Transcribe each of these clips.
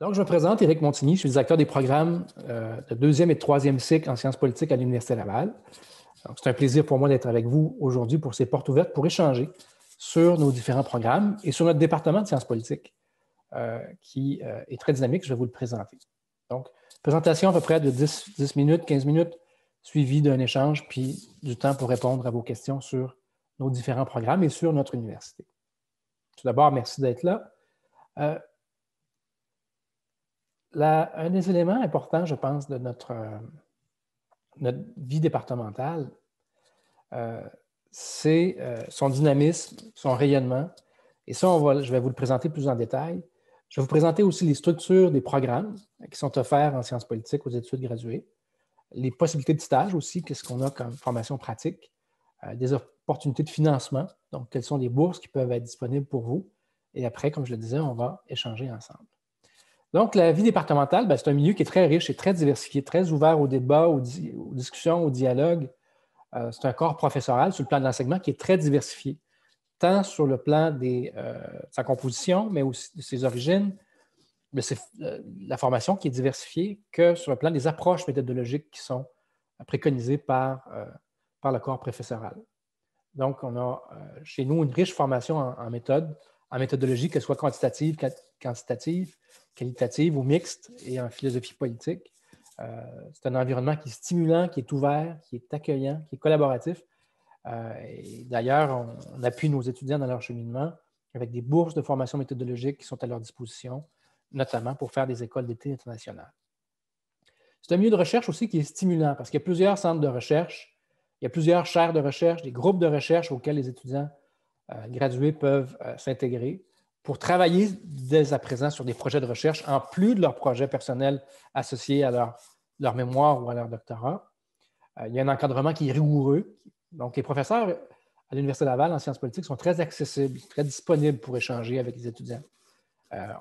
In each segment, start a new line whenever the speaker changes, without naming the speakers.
Donc, je me présente, Éric Montigny, je suis directeur des programmes de deuxième et de troisième cycle en sciences politiques à l'Université Laval. Donc, c'est un plaisir pour moi d'être avec vous aujourd'hui pour ces portes ouvertes pour échanger sur nos différents programmes et sur notre département de sciences politiques qui est très dynamique. Je vais vous le présenter. Donc, présentation à peu près de 10 minutes, 15 minutes, suivie d'un échange, puis du temps pour répondre à vos questions sur nos différents programmes et sur notre université. Tout d'abord, merci d'être là. Un des éléments importants, je pense, de notre vie départementale, c'est son dynamisme, son rayonnement. Et ça, je vais vous le présenter plus en détail. Je vais vous présenter aussi les structures des programmes qui sont offerts en sciences politiques aux études graduées, les possibilités de stage aussi, qu'est-ce qu'on a comme formation pratique, des opportunités de financement, donc quelles sont les bourses qui peuvent être disponibles pour vous. Et après, comme je le disais, on va échanger ensemble. Donc, la vie départementale, c'est un milieu qui est très riche et très diversifié, très ouvert au débat, aux discussions, au dialogue. C'est un corps professoral sur le plan de l'enseignement qui est très diversifié, tant sur le plan de sa composition, mais aussi de ses origines, de la formation qui est diversifiée, que sur le plan des approches méthodologiques qui sont préconisées par le corps professoral. Donc, on a chez nous une riche formation en méthode, en méthodologie, qu'elle soit quantitative, quantitative, qualitative ou mixte, et en philosophie politique. C'est un environnement qui est stimulant, qui est ouvert, qui est accueillant, qui est collaboratif. Et d'ailleurs, on appuie nos étudiants dans leur cheminement avec des bourses de formation méthodologique qui sont à leur disposition, notamment pour faire des écoles d'été internationales. C'est un milieu de recherche aussi qui est stimulant parce qu'il y a plusieurs centres de recherche, il y a plusieurs chaires de recherche, des groupes de recherche auxquels les étudiants gradués peuvent s'intégrer pour travailler dès à présent sur des projets de recherche en plus de leurs projets personnels associés à leur mémoire ou à leur doctorat. Il y a un encadrement qui est rigoureux. Donc, les professeurs à l'Université Laval en sciences politiques sont très accessibles, très disponibles pour échanger avec les étudiants.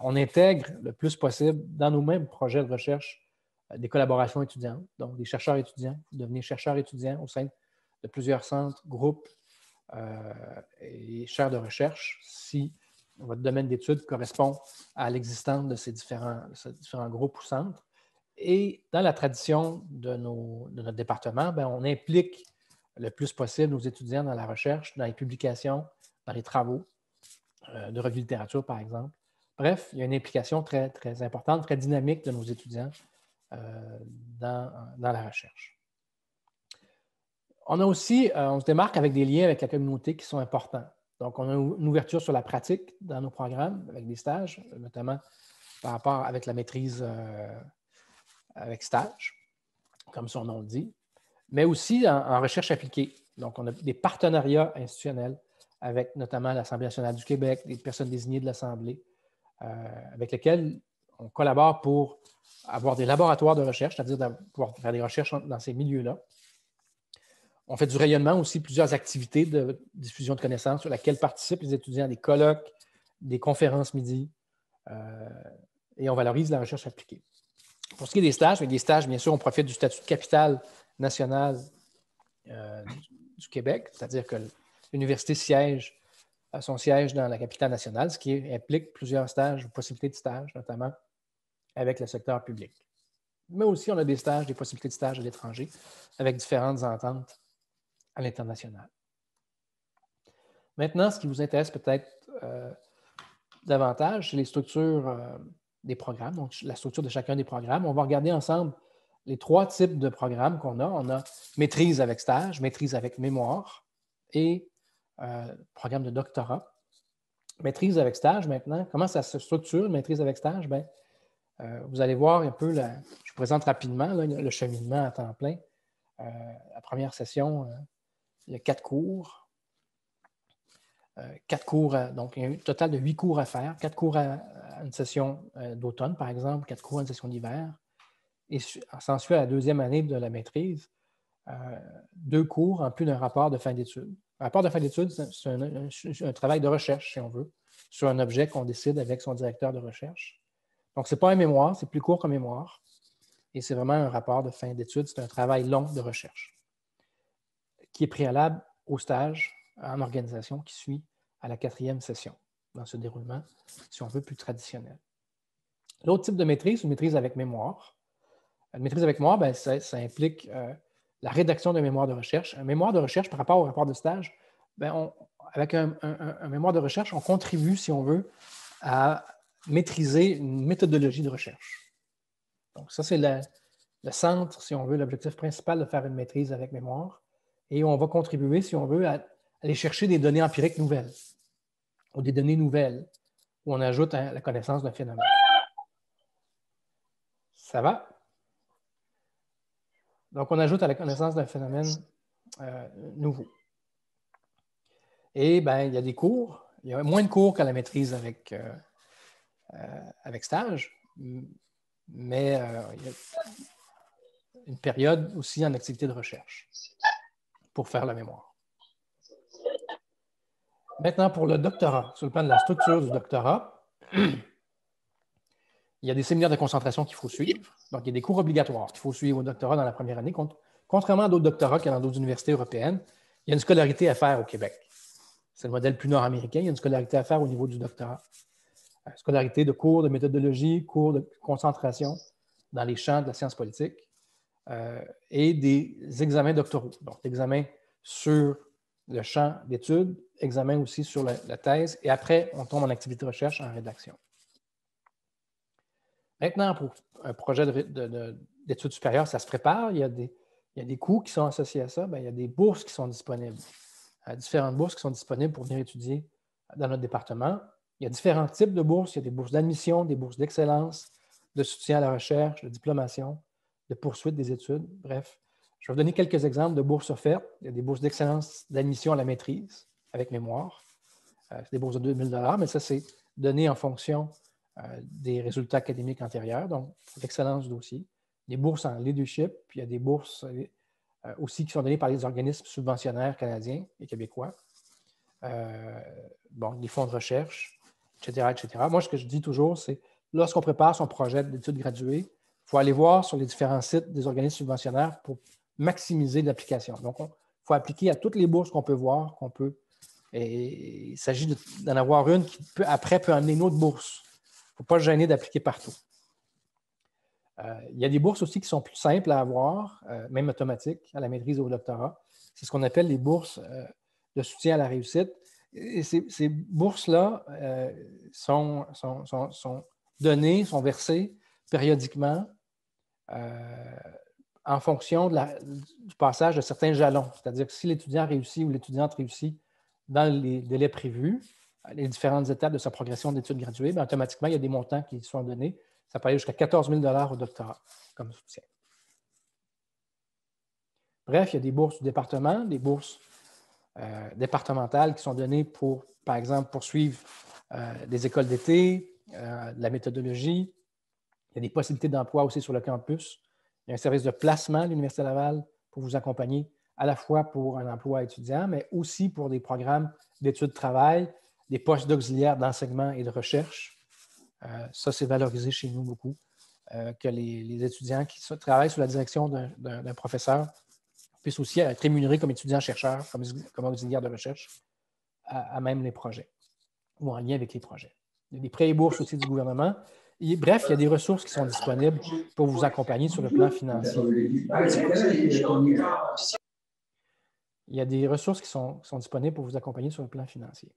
On intègre le plus possible dans nos mêmes projets de recherche des collaborations étudiantes, donc des chercheurs étudiants. Vous devenez chercheur étudiant au sein de plusieurs centres, groupes et chaires de recherche si votre domaine d'études correspond à l'existence de ces différents groupes ou centres. Et dans la tradition de notre département, on implique le plus possible nos étudiants dans la recherche, dans les publications, dans les travaux de revues de littérature, par exemple. Bref, il y a une implication très, très importante, très dynamique de nos étudiants dans la recherche. On a aussi, on se démarque avec des liens avec la communauté qui sont importants. Donc, on a une ouverture sur la pratique dans nos programmes, avec des stages, notamment par rapport avec la maîtrise avec stage, comme son nom le dit, mais aussi en recherche appliquée. Donc, on a des partenariats institutionnels avec notamment l'Assemblée nationale du Québec, des personnes désignées de l'Assemblée, avec lesquelles on collabore pour avoir des laboratoires de recherche, c'est-à-dire pouvoir faire des recherches dans ces milieux-là. On fait du rayonnement aussi, plusieurs activités de diffusion de connaissances sur lesquelles participent les étudiants, des colloques, des conférences midi, et on valorise la recherche appliquée. Pour ce qui est des stages, bien sûr, on profite du statut de capitale nationale du Québec, c'est-à-dire que l'université a son siège dans la capitale nationale, ce qui implique plusieurs stages, possibilités de stages, notamment avec le secteur public. Mais aussi, on a des stages, des possibilités de stages à l'étranger, avec différentes ententes à l'international. Maintenant, ce qui vous intéresse peut-être davantage, c'est les structures des programmes, donc la structure de chacun des programmes. On va regarder ensemble les trois types de programmes qu'on a. On a maîtrise avec stage, maîtrise avec mémoire et programme de doctorat. Maîtrise avec stage, maintenant, comment ça se structure, maîtrise avec stage? Vous allez voir un peu, je vous présente rapidement là, le cheminement à temps plein. La première session, il y a 4 cours. 4 cours, donc il y a un total de 8 cours à faire. 4 cours à une session d'automne, par exemple, 4 cours à une session d'hiver. Et s'ensuit à la deuxième année de la maîtrise, 2 cours en plus d'un rapport de fin d'études. Un rapport de fin d'études, c'est un travail de recherche, si on veut, sur un objet qu'on décide avec son directeur de recherche. Donc, ce n'est pas un mémoire, c'est plus court qu'un mémoire. Et c'est vraiment un rapport de fin d'études, c'est un travail long de recherche qui est préalable au stage en organisation qui suit à la 4e session, dans ce déroulement, si on veut, plus traditionnel. L'autre type de maîtrise, c'est une maîtrise avec mémoire. Une maîtrise avec mémoire, ben, ça implique la rédaction d'un mémoire de recherche. Un mémoire de recherche par rapport au rapport de stage, ben, avec un mémoire de recherche, on contribue, si on veut, à maîtriser une méthodologie de recherche. Donc, ça, c'est le centre, si on veut, l'objectif principal de faire une maîtrise avec mémoire. Et on va contribuer, si on veut, à aller chercher des données empiriques nouvelles ou des données nouvelles où on ajoute la connaissance d'un phénomène. Ça va? Donc, on ajoute à la connaissance d'un phénomène nouveau. Et ben, il y a des cours. Il y a moins de cours qu'à la maîtrise avec stage, mais il y a une période aussi en activité de recherche pour faire la mémoire. Maintenant, pour le doctorat, sur le plan de la structure du doctorat, il y a des séminaires de concentration qu'il faut suivre. Donc, il y a des cours obligatoires qu'il faut suivre au doctorat dans la première année. Contrairement à d'autres doctorats qu'il y a dans d'autres universités européennes, il y a une scolarité à faire au Québec. C'est le modèle plus nord-américain. Il y a une scolarité à faire au niveau du doctorat. Scolarité de cours de méthodologie, cours de concentration dans les champs de la science politique et des examens doctoraux. Donc, examens sur le champ d'études, examens aussi sur la thèse, et après, on tombe en activité de recherche en rédaction. Maintenant, pour un projet d'études supérieures, ça se prépare. Il y a des coûts qui sont associés à ça. Bien, il y a des bourses qui sont disponibles. Différentes bourses qui sont disponibles pour venir étudier dans notre département. Il y a différents types de bourses. Il y a des bourses d'admission, des bourses d'excellence, de soutien à la recherche, de diplomation, de poursuite des études. Bref, je vais vous donner quelques exemples de bourses offertes. Il y a des bourses d'excellence d'admission à la maîtrise avec mémoire. C'est des bourses de 2 000 $, mais ça, c'est donné en fonction des résultats académiques antérieurs, donc l'excellence du dossier. Des bourses en leadership, puis il y a des bourses aussi qui sont données par les organismes subventionnaires canadiens et québécois. Bon, les fonds de recherche, etc., etc. Moi, ce que je dis toujours, c'est lorsqu'on prépare son projet d'études graduées, il faut aller voir sur les différents sites des organismes subventionnaires pour maximiser l'application. Donc, il faut appliquer à toutes les bourses qu'on peut voir, et il s'agit d'en avoir une qui, après, peut amener une autre bourse. Il ne faut pas se gêner d'appliquer partout. Il y a des bourses aussi qui sont plus simples à avoir, même automatiques, à la maîtrise et au doctorat. C'est ce qu'on appelle les bourses de soutien à la réussite. Et ces bourses-là sont données, sont versées périodiquement en fonction du passage de certains jalons. C'est-à-dire que si l'étudiant réussit ou l'étudiante réussit dans les délais prévus, les différentes étapes de sa progression d'études graduées, bien, automatiquement, il y a des montants qui sont donnés. Ça peut aller jusqu'à 14 000 $ au doctorat comme soutien. Bref, il y a des bourses du département, des bourses départementales qui sont données pour, par exemple, poursuivre des écoles d'été, de la méthodologie. Il y a des possibilités d'emploi aussi sur le campus. Il y a un service de placement à l'Université Laval pour vous accompagner à la fois pour un emploi étudiant, mais aussi pour des programmes d'études-travail, des postes d'auxiliaire d'enseignement et de recherche. Ça, c'est valorisé chez nous beaucoup, que les étudiants qui travaillent sous la direction d'un professeur puissent aussi être rémunérés comme étudiants-chercheurs, comme auxiliaires de recherche, à même les projets ou en lien avec les projets. Il y a des prêts et bourses aussi du gouvernement. Et, bref, il y a des ressources qui sont disponibles pour vous accompagner sur le plan financier. Il y a des ressources qui sont disponibles pour vous accompagner sur le plan financier.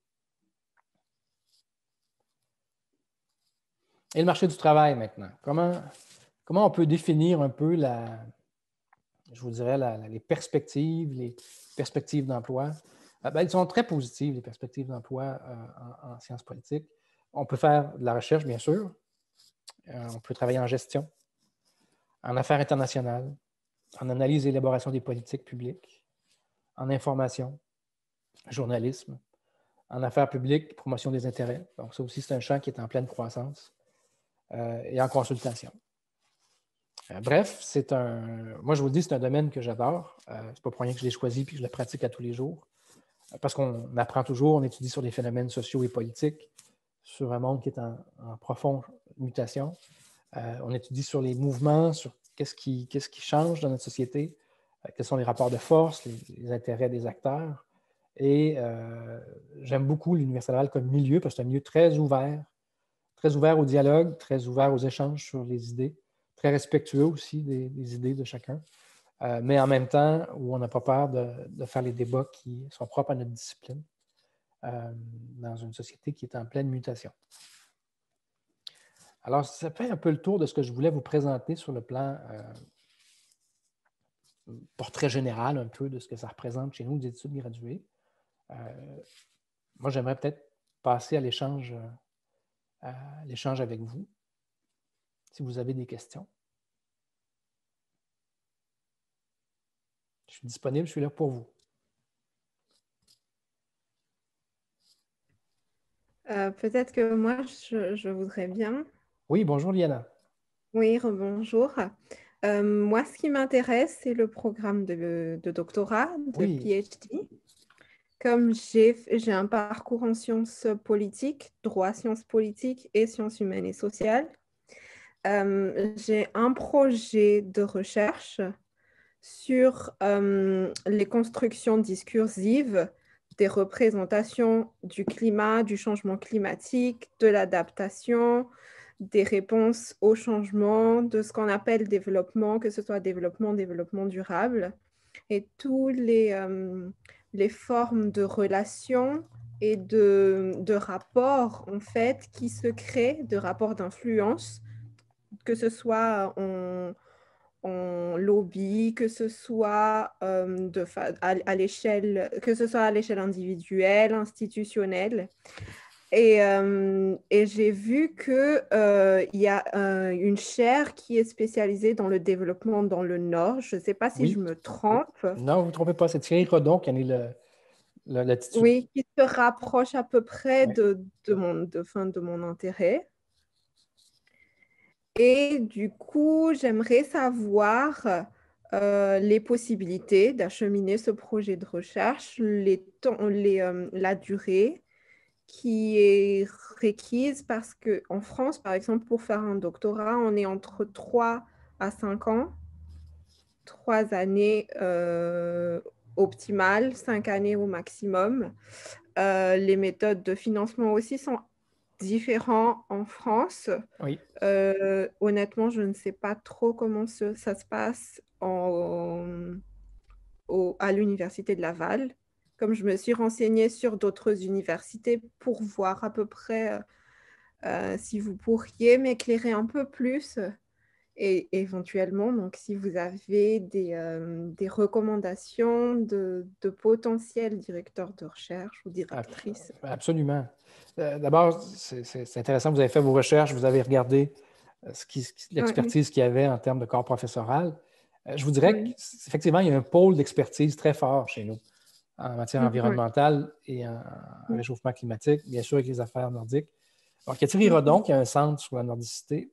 Et le marché du travail maintenant. Comment on peut définir un peu je vous dirais, les perspectives d'emploi? Ben, elles sont très positives, les perspectives d'emploi en sciences politiques. On peut faire de la recherche, bien sûr. On peut travailler en gestion, en affaires internationales, en analyse et élaboration des politiques publiques, en information, journalisme, en affaires publiques, promotion des intérêts. Donc, ça aussi, c'est un champ qui est en pleine croissance, et en consultation. Bref, moi, je vous le dis, c'est un domaine que j'adore. C'est pas pour rien que je l'ai choisi et que je le pratique à tous les jours. Parce qu'on apprend toujours, on étudie sur les phénomènes sociaux et politiques, sur un monde qui est en profonde mutation. On étudie sur les mouvements, sur qu'est-ce qui change dans notre société, quels sont les rapports de force, les intérêts des acteurs. Et j'aime beaucoup l'Université Laval comme milieu, parce que c'est un milieu très ouvert très ouvert au dialogue, très ouvert aux échanges sur les idées, très respectueux aussi des idées de chacun, mais en même temps où on n'a pas peur de faire les débats qui sont propres à notre discipline dans une société qui est en pleine mutation. Alors, ça fait un peu le tour de ce que je voulais vous présenter sur le plan portrait général un peu de ce que ça représente chez nous, des études graduées. Moi, j'aimerais peut-être passer à l'échange avec vous, si vous avez des questions. Je suis disponible, je suis là pour vous.
Peut-être que moi, je voudrais bien.
Oui, bonjour Liana.
Oui, rebonjour. Moi, ce qui m'intéresse, c'est le programme de doctorat, de
Oui,
PhD. Comme j'ai un parcours en sciences politiques, droit, sciences politiques et sciences humaines et sociales, j'ai un projet de recherche sur les constructions discursives des représentations du climat, du changement climatique, de l'adaptation, des réponses au changement, de ce qu'on appelle développement, que ce soit développement durable, et tous les formes de relations et de rapports, en fait, qui se créent, de rapports d'influence, que ce soit en lobby, que ce soit à l'échelle, que ce soit à l'échelle individuelle, institutionnelle. Et j'ai vu qu'il y a une chaire qui est spécialisée dans le développement dans le Nord. Je ne sais pas si je
oui.
me trompe.
Non, vous ne vous trompez pas, c'est Thierry Rodon qui en est le titulaire.
Oui, qui se rapproche à peu près
Ouais.
de mon intérêt. Et du coup, j'aimerais savoir les possibilités d'acheminer ce projet de recherche, la durée qui est requise parce qu'en France, par exemple, pour faire un doctorat, on est entre 3 à 5 ans, 3 années optimales, 5 années au maximum. Les méthodes de financement aussi sont différentes en France.
Oui.
Honnêtement, je ne sais pas trop comment ça se passe à l'université de Laval. Comme je me suis renseignée sur d'autres universités pour voir à peu près si vous pourriez m'éclairer un peu plus et éventuellement, donc, si vous avez des recommandations de potentiels directeurs de recherche ou directrices.
Absolument. D'abord, c'est intéressant, vous avez fait vos recherches, vous avez regardé
Oui,
l'expertise qu'il y avait en termes de corps professoral. Je vous dirais
oui,
qu'effectivement, il y a un pôle d'expertise très fort chez nous en matière
oui,
environnementale et en réchauffement climatique, bien sûr avec les affaires nordiques. Donc, il y a Thierry Rodon
oui,
qui a un centre sur la nordicité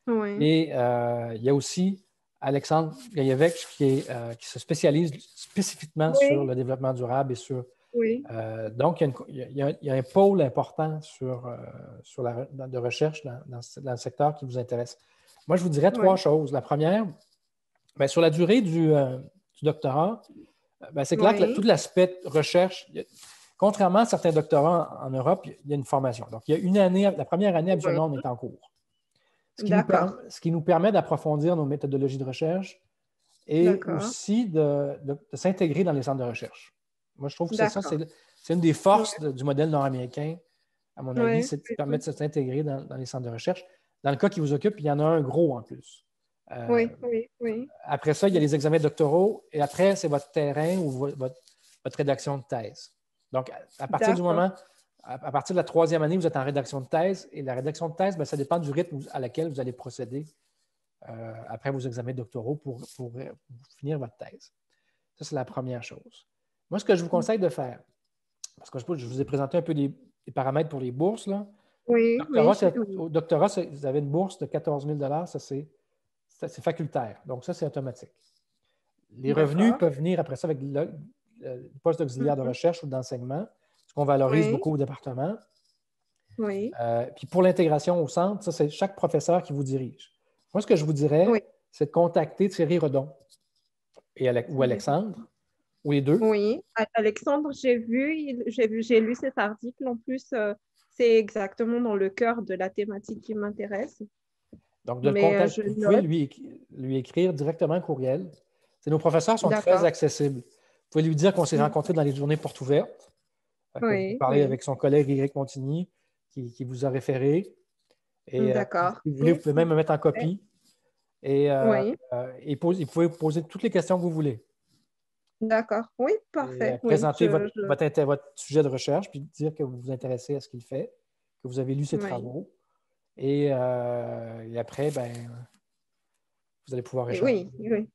oui,
et il y a aussi Alexandre Gaillevec qui se spécialise spécifiquement sur
oui,
le développement durable et sur
oui,
donc, il y a un pôle important de recherche dans le secteur qui vous intéresse. Moi, je vous dirais trois
oui,
choses. La première, bien, sur la durée du doctorat, bien, c'est clair que tout
oui,
l'aspect recherche, contrairement à certains doctorats en Europe, il y a une formation. Donc, il y a une année, la première année, habituellement, on
oui.
est en cours.
D'accord,
Ce qui nous permet d'approfondir nos méthodologies de recherche et
d'accord,
aussi de s'intégrer dans les centres de recherche. Moi, je trouve que
d'accord.
c'est une des
Oui,
forces du modèle nord-américain, à mon avis,
oui,
c'est de
oui,
permettre de s'intégrer dans les centres de recherche. Dans le cas qui vous occupe, il y en a un gros en plus. Euh,
oui, oui, oui.
Après ça, il y a les examens doctoraux et après, c'est votre terrain ou votre rédaction de thèse. Donc, à partir du
D'accord,
moment, à partir de la troisième année, vous êtes en rédaction de thèse et la rédaction de thèse, bien, ça dépend du rythme à laquelle vous allez procéder après vos examens doctoraux pour finir votre thèse. Ça, c'est la première chose. Moi, ce que je vous conseille de faire, parce que je vous ai présenté un peu des paramètres pour les bourses, là.
oui, oui, oui.
Au doctorat, vous avez une bourse de 14 000 ça, c'est facultaire. Donc, ça, c'est automatique. Les revenus
D'accord.
peuvent venir après ça avec le poste d'auxiliaire de
Mhm.
recherche ou d'enseignement, ce qu'on valorise
Oui,
beaucoup au département.
oui,
Puis pour l'intégration au centre, ça, c'est chaque professeur qui vous dirige. Moi, ce que je vous dirais,
oui.
c'est de contacter Thierry Redon ou Alexandre, ou les deux.
Oui, Alexandre, j'ai lu cet article. En plus, c'est exactement dans le cœur de la thématique qui m'intéresse.
Donc, de le
Mais
contacter,
je
vous pouvez
note.
lui écrire directement un courriel. Nos professeurs sont très
D'accord.
accessibles. Vous pouvez lui dire qu'on s'est
Mm.
rencontrés dans les journées portes ouvertes, que vous
Oui,
parlez
oui.
avec son collègue Éric Montigny qui vous a référé. Et
D'accord.
si vous voulez, vous
Oui,
pouvez même me mettre en
parfait.
copie
Oui,
vous pouvez poser toutes les questions que vous voulez.
d'accord. Oui,
Et
parfait. Oui,
présenter votre sujet de recherche, puis dire que vous vous intéressez à ce qu'il fait, que vous avez lu ses
oui.
travaux. Et après, ben, vous allez pouvoir échanger.
Oui, oui.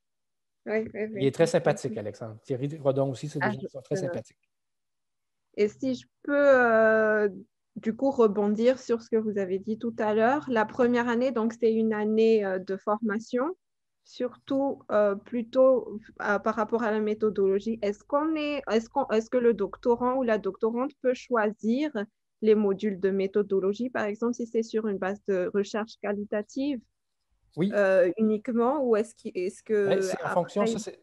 Oui, oui,
Il est
oui.
très
Ok.
sympathique, Alexandre. Thierry Rodon aussi, c'est des
Ah,
gens qui sont très
je note.
sympathiques.
Et si je peux du coup rebondir sur ce que vous avez dit tout à l'heure, la première année, donc c'est une année de formation, surtout plutôt par rapport à la méthodologie. Est-ce que le doctorant ou la doctorante peut choisir les modules de méthodologie, par exemple, si c'est sur une base de recherche qualitative
Oui,
uniquement, ou est-ce
ben,
que
c'est en fonction,
après...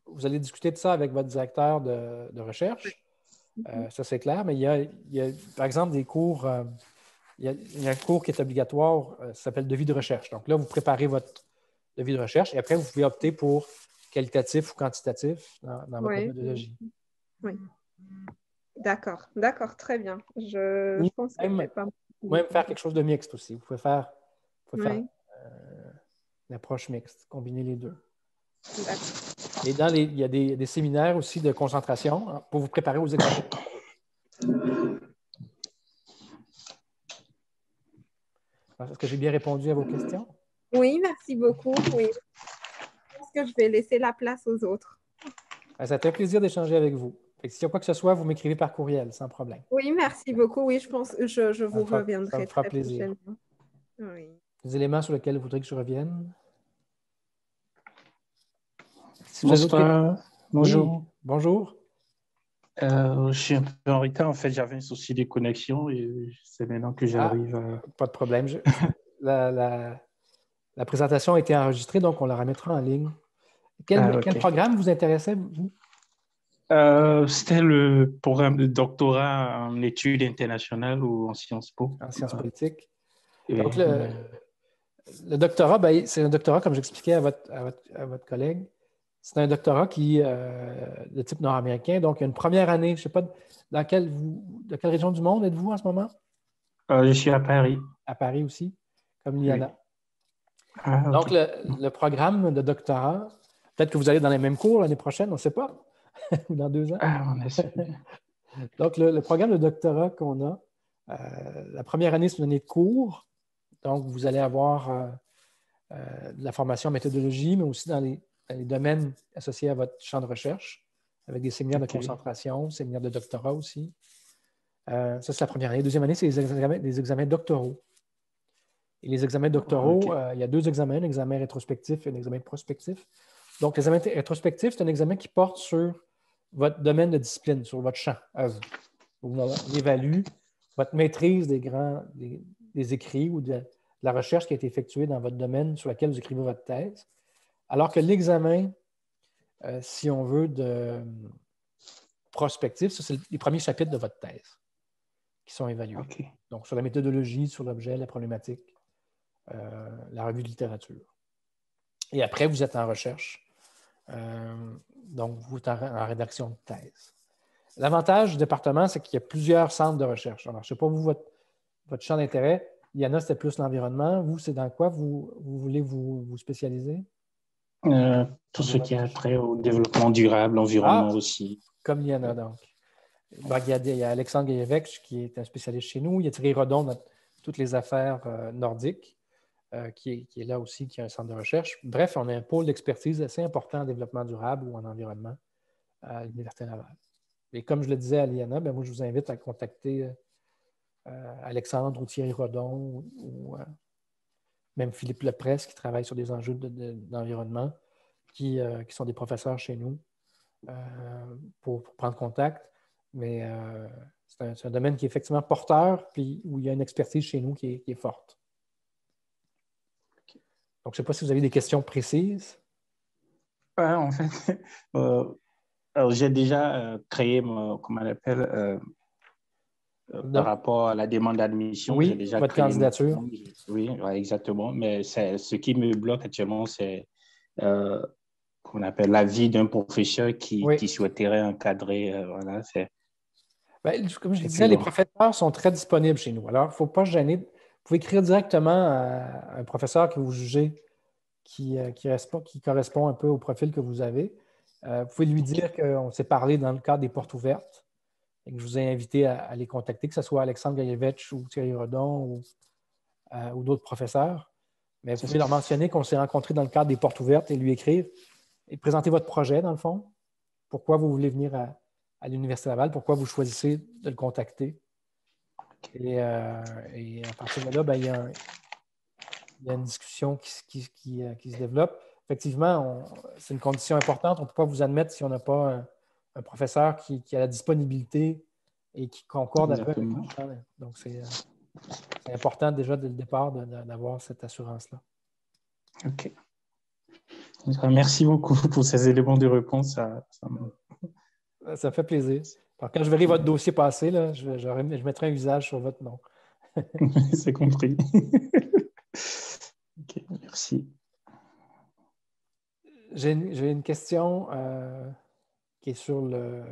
vous allez discuter de ça avec votre directeur de recherche.
Mhm.
Ça, c'est clair, mais il y a, par exemple, des cours. Il y a un cours qui est obligatoire, ça s'appelle devis de recherche. Donc là, vous préparez votre devis de recherche et après, vous pouvez opter pour qualitatif ou quantitatif dans votre
Oui,
méthodologie.
oui. D'accord, d'accord, très bien.
Ou
Je pense que je
même,
vais pas
ou même faire quelque chose de mixte aussi. Vous pouvez faire
Oui,
une approche mixte, combiner les deux.
d'accord.
Et il y a des séminaires aussi de concentration pour vous préparer aux examens. Est-ce que j'ai bien répondu à vos questions?
Oui, merci beaucoup. Oui, je pense que je vais laisser la place aux autres.
Ça a été un plaisir d'échanger avec vous. S'il y a quoi que ce soit, vous m'écrivez par courriel, sans problème.
Oui, merci beaucoup. Oui, je pense que je vous
Ça me
reviendrai
fera
très
plaisir.
prochainement. Oui.
Des éléments sur lesquels vous voudrez que je revienne? Si vous avez d'autres questions.
Bonsoir,
Oui,
bonjour.
bonjour.
Je suis un peu en retard. En fait, j'avais un souci de connexion et c'est maintenant que
Ah,
j'arrive à...
pas de problème. La, la- la présentation a été enregistrée, donc on la remettra en ligne.
Ah,
Quel
ok.
programme vous intéressait, vous,
C'était le programme de doctorat en études internationales ou en Sciences Po.
en sciences politiques? Donc,
Et,
le doctorat, ben, c'est un doctorat, comme j'expliquais à votre collègue, c'est un doctorat de type nord-américain. Donc, il y a une première année, je ne sais pas de quelle région du monde êtes-vous en ce moment?
je suis à Paris.
À Paris aussi, comme
Oui.
Liana.
Ah,
Donc,
ok.
le programme de doctorat, peut-être que vous allez dans les mêmes cours l'année prochaine, on ne sait pas, ou dans 2 ans.
Ah, on est...
Donc, le programme de doctorat qu'on a, la première année, c'est une année de cours. Donc, vous allez avoir de la formation en méthodologie, mais aussi dans les domaines associés à votre champ de recherche, avec des séminaires de
Ok.
concentration, séminaires de doctorat aussi. Ça, c'est la première année. La deuxième année, c'est les examens doctoraux. Et les examens
Ok.
doctoraux, il y a 2 examens, un examen rétrospectif et un examen prospectif. Donc, l'examen rétrospectif, c'est un examen qui porte sur votre domaine de discipline, sur votre champ à vous. On évalue votre maîtrise des écrits ou de la recherche qui a été effectuée dans votre domaine sur lequel vous écrivez votre thèse. Alors que l'examen, si on veut, de prospectif, ça, c'est les premiers chapitres de votre thèse qui sont évalués.
Ok.
Donc, sur la méthodologie, sur l'objet, la problématique, la revue de littérature. Et après, vous êtes en recherche. Donc, vous êtes en rédaction de thèse. L'avantage du département, c'est qu'il y a plusieurs centres de recherche. Alors, je ne sais pas, vous, votre champ d'intérêt, il y en a, c'était plus l'environnement. Vous, c'est dans quoi vous voulez vous spécialiser?
Tout ce qui a trait au développement durable,
Ah,
l'environnement aussi.
comme il y en a donc. Ben, il y a Alexandre Gaillevec, qui est un spécialiste chez nous. Il y a Thierry Rodon dans toutes les affaires nordiques, qui est là aussi, qui a un centre de recherche. Bref, on a un pôle d'expertise assez important en développement durable ou en environnement à l'Université Laval. Et comme je le disais à Liana, ben, moi, je vous invite à contacter Alexandre ou Thierry Rodon ou même Philippe Lepresse qui travaille sur des enjeux d'environnement, qui sont des professeurs chez nous pour prendre contact. Mais c'est un domaine qui est effectivement porteur, puis où il y a une expertise chez nous qui est forte. Donc, je ne sais pas si vous avez des questions précises.
En fait, alors, j'ai déjà créé, comment on appelle, par rapport à la demande d'admission.
Oui,
j'ai déjà
votre
créé
candidature.
Oui, ouais, exactement. Mais ce qui me bloque actuellement, c'est qu'on appelle l'avis d'un professeur
Oui.
qui souhaiterait encadrer. Voilà,
Ben, comme je
c'est
disais,
plus
les
long.
professeurs sont très disponibles chez nous. Alors, il ne faut pas se gêner. Vous pouvez écrire directement à un professeur que vous jugez qui correspond un peu au profil que vous avez. Vous pouvez lui dire qu'on s'est parlé dans le cadre des portes ouvertes et que je vous ai invité à les contacter, que ce soit Alexandre Gaillevitch ou Thierry Redon ou d'autres professeurs. Mais vous pouvez leur mentionner qu'on s'est rencontrés dans le cadre des portes ouvertes et lui écrire et présenter votre projet, dans le fond. Pourquoi vous voulez venir à l'Université Laval, pourquoi vous choisissez de le contacter. Et à partir de là, ben, il y a une discussion qui se développe. Effectivement, c'est une condition importante. On ne peut pas vous admettre si on n'a pas un professeur qui a la disponibilité et qui concorde un peu avec
Exactement.
votre temps. Donc, c'est important déjà dès le départ d'avoir cette assurance-là.
OK. Merci beaucoup pour ces éléments de réponse.
Ça me fait plaisir. Alors, quand je verrai votre dossier passer, là, je mettrai un usage sur votre nom.
C'est compris. OK, merci.
J'ai une question qui est sur le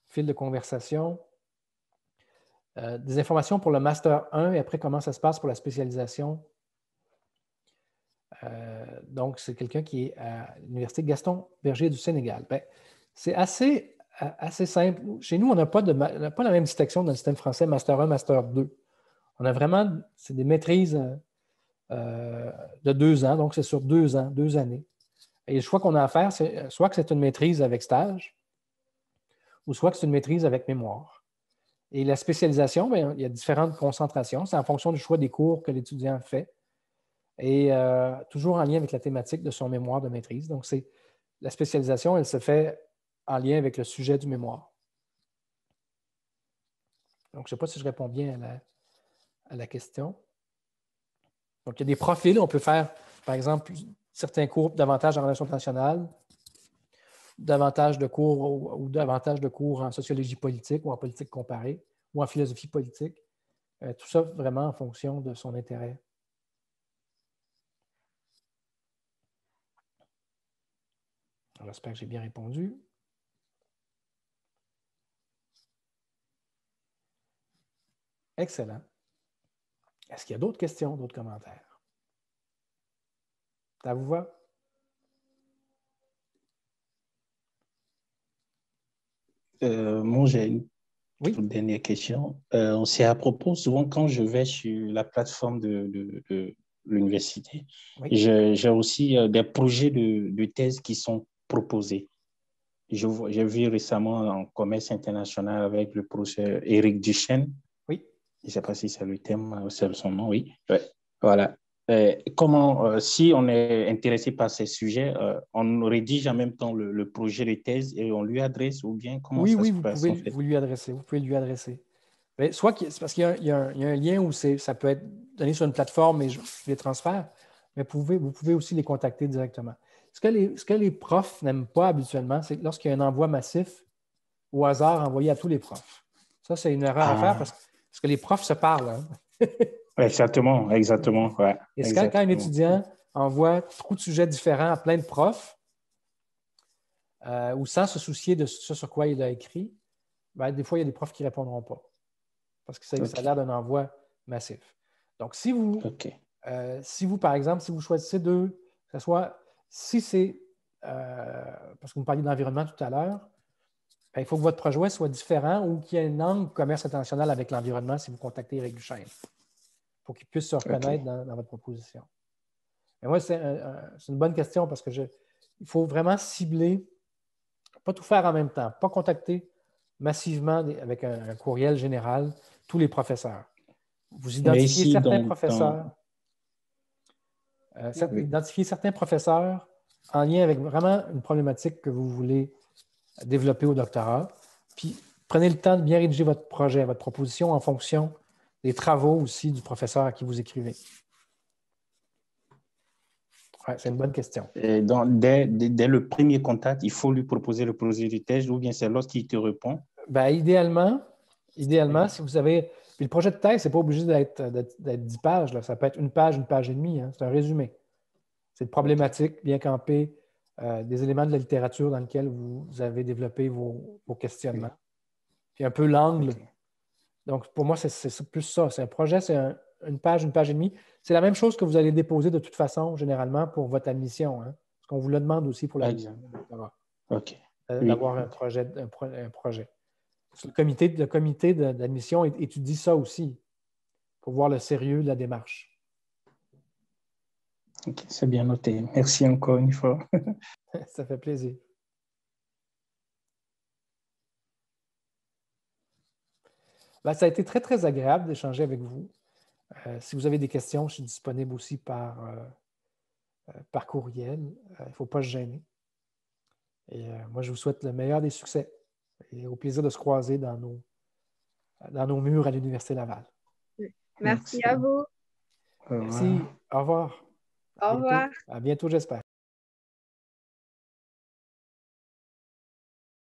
fil de conversation. Des informations pour le Master 1 et après comment ça se passe pour la spécialisation. Donc, c'est quelqu'un qui est à l'Université Gaston Berger du Sénégal. Ben, c'est assez simple. Chez nous, on n'a pas la même distinction dans le système français Master 1, Master 2. On a vraiment, c'est des maîtrises de 2 ans, donc c'est sur 2 ans, 2 années. Et le choix qu'on a à faire, c'est soit que c'est une maîtrise avec stage, ou soit que c'est une maîtrise avec mémoire. Et la spécialisation, bien, il y a différentes concentrations. C'est en fonction du choix des cours que l'étudiant fait et toujours en lien avec la thématique de son mémoire de maîtrise. Donc, la spécialisation, elle se fait en lien avec le sujet du mémoire. Donc, je ne sais pas si je réponds bien à la question. Donc, il y a des profils. On peut faire, par exemple, certains cours davantage en relations internationales, davantage de cours ou davantage de cours en sociologie politique ou en politique comparée ou en philosophie politique. Tout ça vraiment en fonction de son intérêt. J'espère que j'ai bien répondu. Excellent. Est-ce qu'il y a d'autres questions, d'autres commentaires? Ça vous va?
Moi, j'ai une
Oui.
toute dernière question. C'est à propos, souvent quand je vais sur la plateforme de l'université,
Oui.
j'ai aussi des projets de thèse qui sont proposés. J'ai vu récemment en commerce international avec le professeur Éric Duchesne.
Oui.
Je ne sais pas si c'est le thème, c'est son nom, oui. Ouais. Voilà. Si on est intéressé par ces sujets, on rédige en même temps le projet de thèse et on lui adresse ou bien comment
Oui,
ça
oui,
se passe en fait?
vous lui adresser. Vous pouvez lui adresser. Mais soit c'est parce qu'il y a un lien où ça peut être donné sur une plateforme et je les transfère, mais vous pouvez aussi les contacter directement. Ce que les profs n'aiment pas habituellement, c'est lorsqu'il y a un envoi massif au hasard envoyé à tous les profs. Ça, c'est une erreur à faire parce que les profs se parlent. Hein?
Exactement, exactement. Ouais,
Et c'est quand un
exactement.
étudiant envoie trop de sujets différents à plein de profs, ou sans se soucier de ce sur quoi il a écrit, ben, des fois, il y a des profs qui ne répondront pas parce que ça a l'air d'un envoi massif. Donc, si vous, par exemple, si vous choisissez que ce soit, si c'est, parce que vous me parliez d'environnement tout à l'heure, ben, il faut que votre projet soit différent ou qu'il y ait un angle commerce international avec l'environnement si vous contactez Éric Duchesne pour qu'il puisse se reconnaître dans votre proposition. Mais moi, c'est une bonne question parce que il faut vraiment cibler, pas tout faire en même temps, pas contacter massivement avec un courriel général tous les professeurs. Vous identifiez identifiez certains professeurs en lien avec vraiment une problématique que vous voulez développer au doctorat, puis prenez le temps de bien rédiger votre projet, votre proposition en fonction des travaux aussi du professeur à qui vous écrivez. Ouais, c'est une bonne question.
Et donc, dès le premier contact, il faut lui proposer le projet de thèse ou bien c'est lorsqu'il te répond?
Ben, idéalement, idéalement, si vous avez... Puis le projet de thèse, ce n'est pas obligé d'être 10 pages. Là. Ça peut être une page et demie. Hein. C'est un résumé. C'est une problématique bien campée, des éléments de la littérature dans lesquels vous avez développé vos questionnements. Puis un peu l'angle. Donc, pour moi, c'est plus ça. C'est un projet, c'est une page et demie. C'est la même chose que vous allez déposer de toute façon, généralement, pour votre admission. Hein, parce qu'on vous le demande aussi pour l'admission.
OK.
D'avoir un projet. Le comité d'admission étudie ça aussi pour voir le sérieux de la démarche.
OK, c'est bien noté. Merci encore une fois.
Ça fait plaisir. Ben, ça a été très, très agréable d'échanger avec vous. Si vous avez des questions, je suis disponible aussi par courriel. Il ne faut pas se gêner. Et moi, je vous souhaite le meilleur des succès et au plaisir de se croiser dans nos murs à l'Université Laval.
Merci à vous.
Merci. Au revoir.
Au revoir.
À bientôt, j'espère.